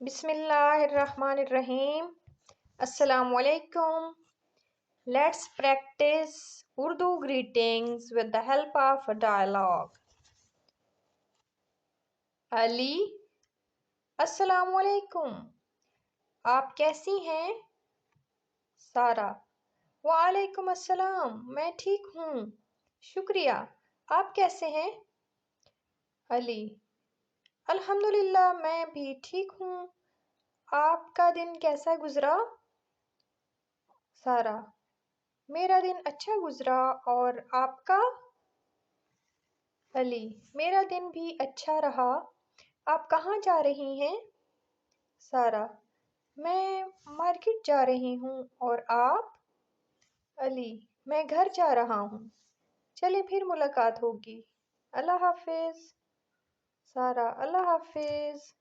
بسم اللہ الرحمن الرحیم۔ السلام علیکم۔ Let's practice Urdu greetings with the help of a dialogue۔ علی: السلام علیکم، آپ کیسی ہیں؟ سارہ: وعلیکم السلام، میں ٹھیک ہوں، شکریہ، آپ کیسے ہیں؟ علی: الحمدللہ میں بھی ٹھیک ہوں، آپ کا دن کیسا گزرا؟ سارہ: میرا دن اچھا گزرا، اور آپ کا؟ علی: میرا دن بھی اچھا رہا، آپ کہاں جا رہی ہیں؟ سارہ: میں مارکیٹ جا رہی ہوں، اور آپ؟ علی: میں گھر جا رہا ہوں، چلیں پھر ملاقات ہوگی، اللہ حافظ۔ سارہ: اللہ حافظ۔